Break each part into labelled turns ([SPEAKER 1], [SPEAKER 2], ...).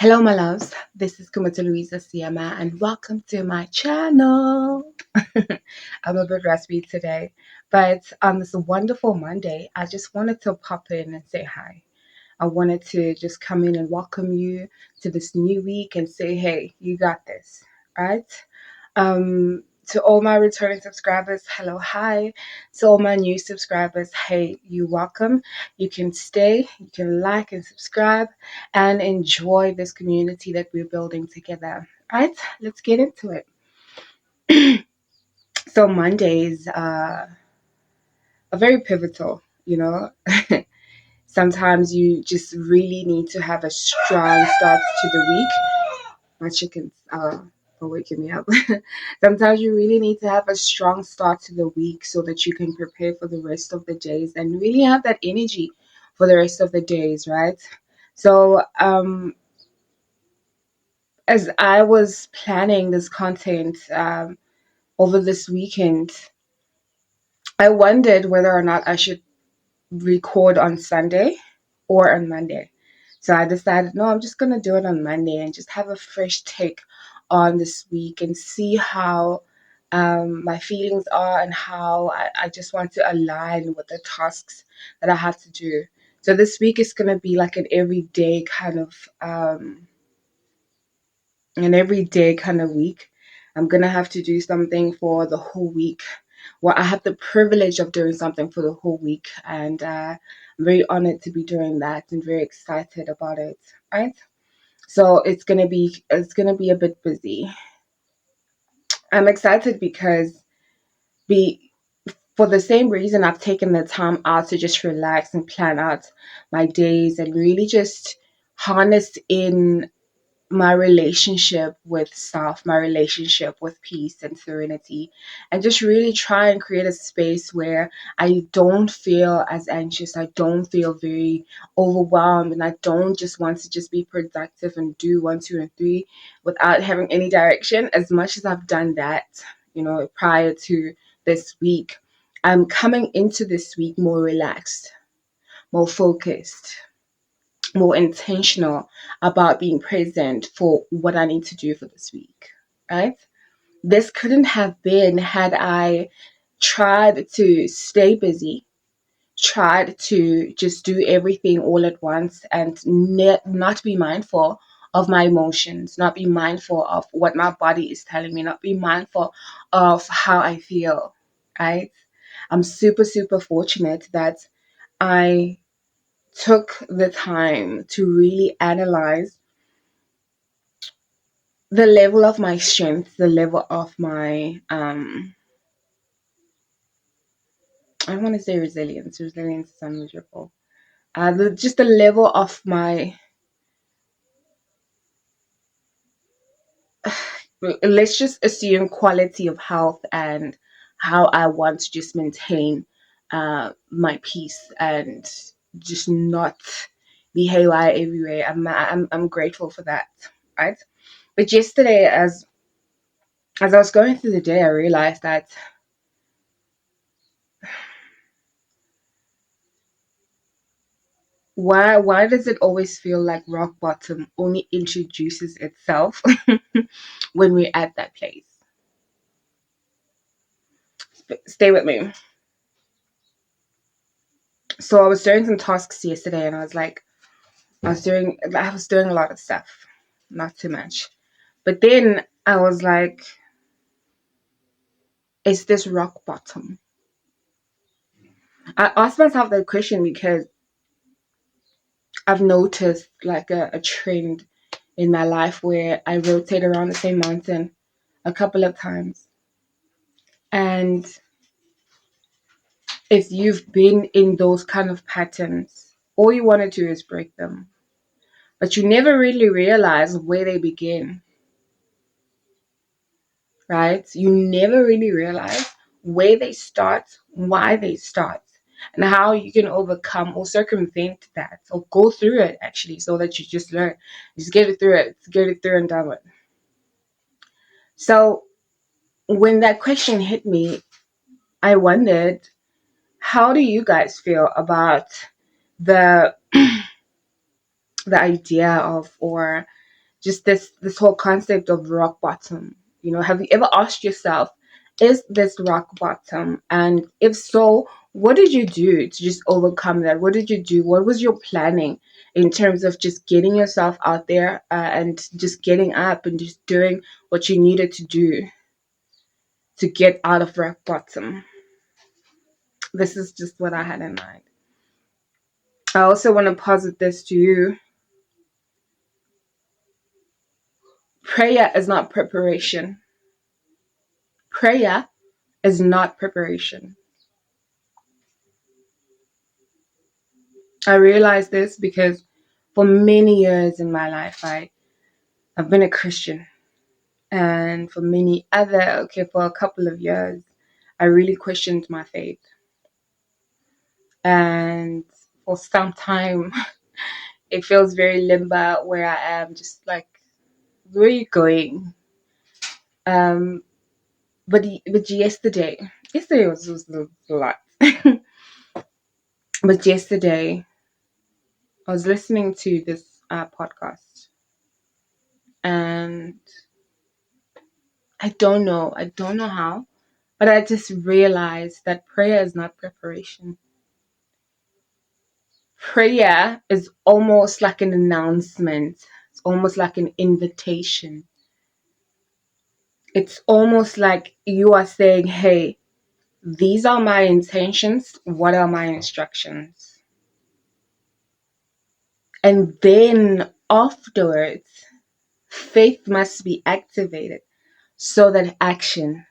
[SPEAKER 1] Hello, my loves. This is Kumata Louisa Siama, and welcome to my channel. I'm a bit raspy today, but on this wonderful Monday, I just wanted to pop in and say hi. I wanted to just come in and welcome you to this new week and say, hey, you got this, right? To all my returning subscribers, hello, hi. To all my new subscribers, hey, you welcome. You can stay, you can like and subscribe and enjoy this community that we're building together. Right? Let's get into it. So Mondays are very pivotal. Sometimes you just really need to have a strong start to the week. My chickens are waking me up. Sometimes you really need to have a strong start to the week so that you can prepare for the rest of the days and really have that energy for the rest of the days, right? So, as I was planning this content over this weekend, I wondered whether or not I should record on Sunday or on Monday. So I decided, no, I'm just going to do it on Monday and just have a fresh take on this week and see how my feelings are and how I just want to align with the tasks that I have to do. So this week is going to be like an everyday kind of week. I'm going to have to do something for the whole week. Well, I have the privilege of doing something for the whole week, and I'm very honored to be doing that and very excited about it. Right? So it's gonna be a bit busy. I'm excited because be for the same reason I've taken the time out to just relax and plan out my days and really just harness in my relationship with self, my relationship with peace and serenity, and just really try and create a space where I don't feel as anxious, I don't feel very overwhelmed, and I don't just want to just be productive and do one, two, and three without having any direction. As much as I've done that, prior to this week, I'm coming into this week more relaxed, more focused, more intentional about being present for what I need to do for this week, right? This couldn't have been had I tried to stay busy, tried to just do everything all at once and not be mindful of my emotions, not be mindful of what my body is telling me, not be mindful of how I feel, right? I'm super, super fortunate that I took the time to really analyze the level of my strength, the level of my I don't want to say resilience. Resilience is unmeasurable. Just the level of my let's just assume quality of health and how I want to just maintain my peace and just not be haywire everywhere. I'm grateful for that, right? But yesterday, as I was going through the day, I realized that why does it always feel like rock bottom only introduces itself when we're at that place? Stay with me. So I was doing some tasks yesterday, and I was doing a lot of stuff, not too much. But then I was like, is this rock bottom? I asked myself that question because I've noticed like a trend in my life where I rotate around the same mountain a couple of times. And if you've been in those kind of patterns, all you want to do is break them. But you never really realize where they begin, right? You never really realize where they start, why they start, and how you can overcome or circumvent that or go through it actually so that you just learn. Just get it through and done with. So when that question hit me, I wondered, how do you guys feel about the the idea of or just this whole concept of rock bottom. Have you ever asked yourself, is this rock bottom? And if so, what did you do to just overcome that? What did you do? What was your planning in terms of just getting yourself out there, and just getting up and just doing what you needed to do to get out of rock bottom? This is just what I had in mind. I also want to posit this to you. Prayer is not preparation. Prayer is not preparation. I realized this because for many years in my life, I've been a Christian. And for a couple of years, I really questioned my faith. And for some time, it feels very limbo where I am, just like, where are you going? Um, but yesterday was a lot. But yesterday, I was listening to this podcast, and I don't know how, but I just realized that prayer is not preparation. Prayer is almost like an announcement. It's almost like an invitation. It's almost like you are saying, hey, these are my intentions. What are my instructions? And then afterwards, faith must be activated so that can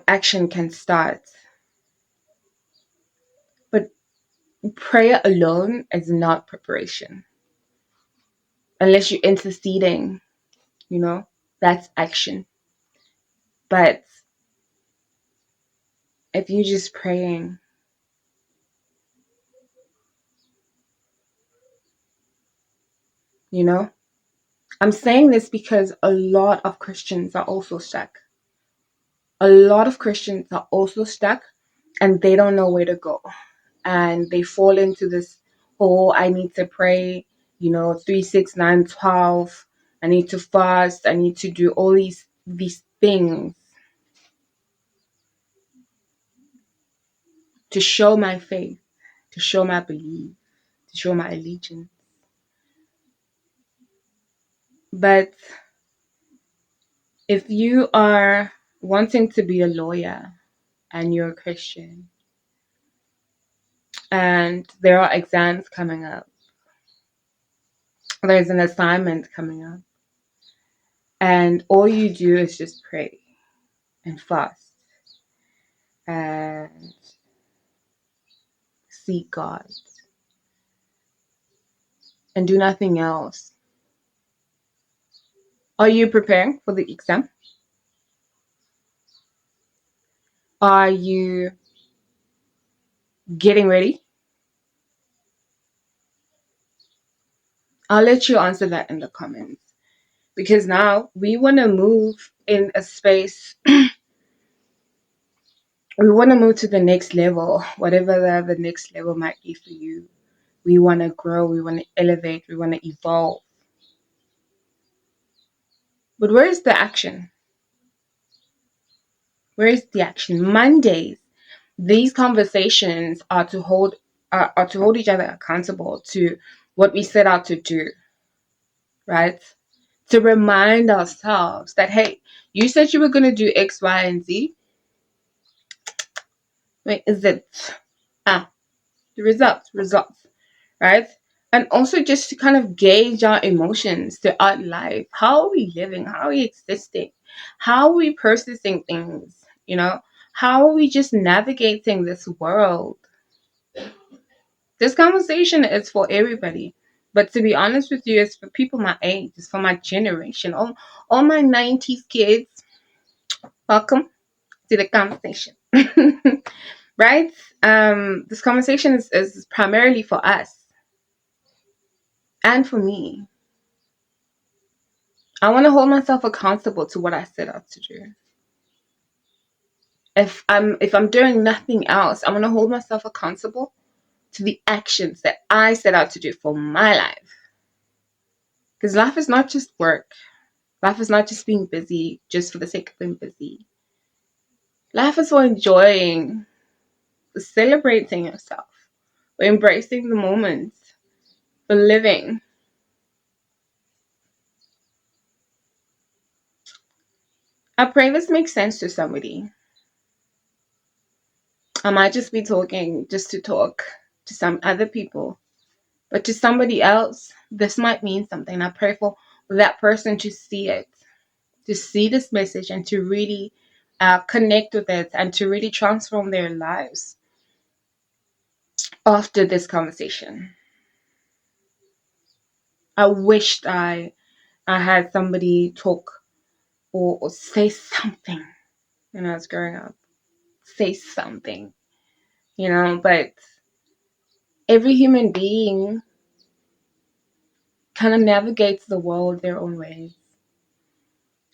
[SPEAKER 1] action can start. But prayer alone is not preparation. Unless you're interceding, that's action. But if you're just praying, I'm saying this because a lot of Christians are also stuck. A lot of Christians are also stuck, and they don't know where to go. And they fall into this whole, I need to pray, 3, 6, 9, 12. I need to fast. I need to do all these things to show my faith, to show my belief, to show my allegiance. But if you are wanting to be a lawyer and you're a Christian and there are exams coming up, there's an assignment coming up, and all you do is just pray and fast and seek God and do nothing else, are you preparing for the exam? Are you getting ready? I'll let you answer that in the comments, because now we want to move in a space. We want to move to the next level, whatever the next level might be for you. We want to grow, we want to elevate, we want to evolve. But where is the action? Where is the action? Mondays, these conversations are to hold each other accountable to what we set out to do, right? To remind ourselves that, hey, you said you were going to do X, Y, and Z. Wait, is it? The results, right? And also just to kind of gauge our emotions throughout life. How are we living? How are we existing? How are we processing things? How are we just navigating this world? This conversation is for everybody. But to be honest with you, it's for people my age. It's for my generation. All my 90s kids, welcome to the conversation. Right? This conversation is primarily for us and for me. I want to hold myself accountable to what I set out to do. If I'm doing nothing else, I want to hold myself accountable to the actions that I set out to do for my life. Because life is not just work. Life is not just being busy just for the sake of being busy. Life is for enjoying, for celebrating yourself, for embracing the moment, for living. I pray this makes sense to somebody. I might just be talking just to talk to some other people, but to somebody else, this might mean something. I pray for that person to see it, to see this message, and to really connect with it, and to really transform their lives after this conversation. I wished I had somebody talk or say something when I was growing up. Say something, but every human being kind of navigates the world their own ways.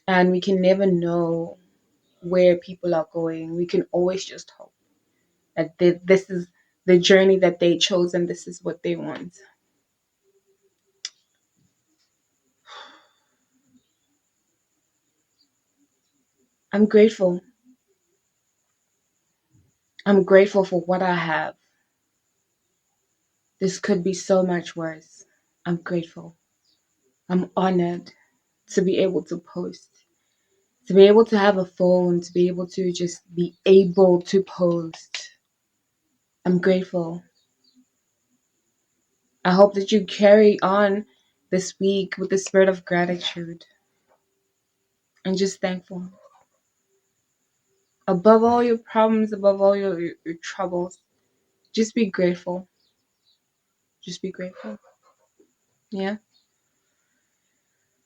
[SPEAKER 1] And we can never know where people are going. We can always just hope that this is the journey that they chose and this is what they want. I'm grateful. I'm grateful for what I have. This could be so much worse. I'm grateful. I'm honored to be able to post, to be able to have a phone, to be able to just be able to post. I'm grateful. I hope that you carry on this week with the spirit of gratitude and just thankful. Above all your problems, above all your troubles, just be grateful. Just be grateful. Yeah.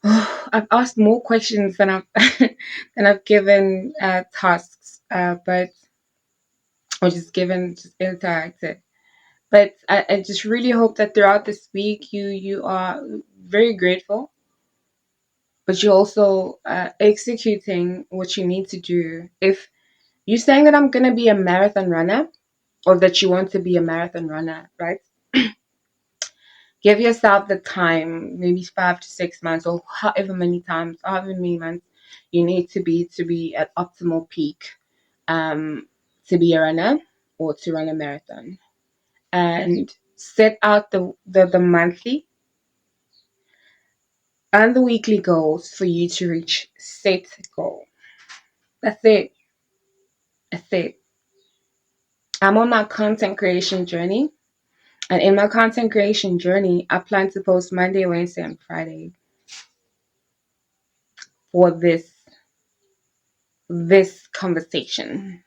[SPEAKER 1] I've asked more questions than I've than I've given tasks, but or just interacted. But I just really hope that throughout this week you are very grateful, but you're also executing what you need to do. If you're saying that I'm gonna be a marathon runner, or that you want to be a marathon runner, right? Give yourself the time, maybe 5 to 6 months, or however many months you need to be at optimal peak, to be a runner or to run a marathon, and set out the monthly and the weekly goals for you to reach set goal. That's it. That's it. I'm on my content creation journey, and in my content creation journey, I plan to post Monday, Wednesday, and Friday for this conversation.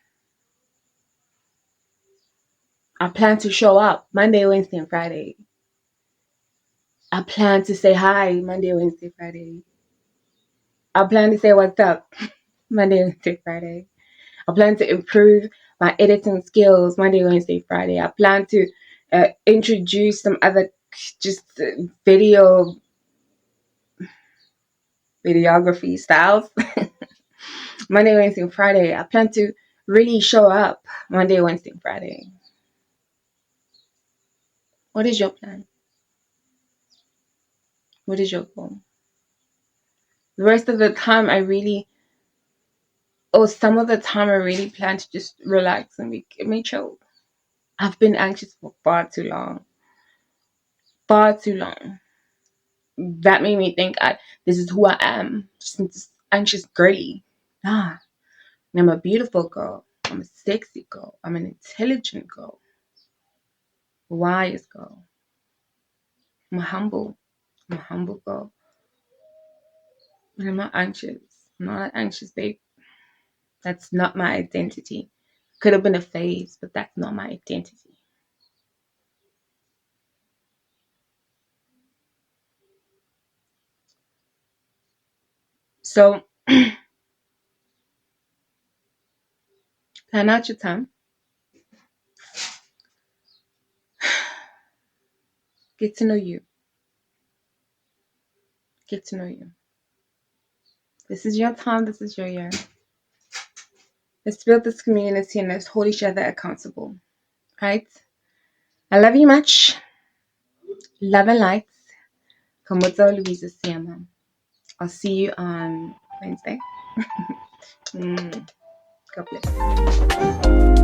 [SPEAKER 1] I plan to show up Monday, Wednesday, and Friday. I plan to say hi Monday, Wednesday, Friday. I plan to say what's up Monday, Wednesday, Friday. I plan to improve my editing skills Monday, Wednesday, Friday. I plan to introduce some other just videography styles Monday, Wednesday, and Friday. I plan to really show up Monday, Wednesday, and Friday. What is your plan? What is your goal? The rest of the time, some of the time, I really plan to just relax and be chill. I've been anxious for far too long. Far too long. That made me think this is who I am. Just this anxious girly. Nah. I'm a beautiful girl. I'm a sexy girl. I'm an intelligent girl. Wise girl. I'm a humble. I'm a humble girl. But I'm not anxious. I'm not an anxious babe. That's not my identity. Could have been a phase, but that's not my identity. So plan out your time. Get to know you. Get to know you. This is your time. This is your year. Let's build this community and let's hold each other accountable. Right? I love you much. Love and lights. Komotso Louisa Siama. I'll see you on Wednesday. God bless.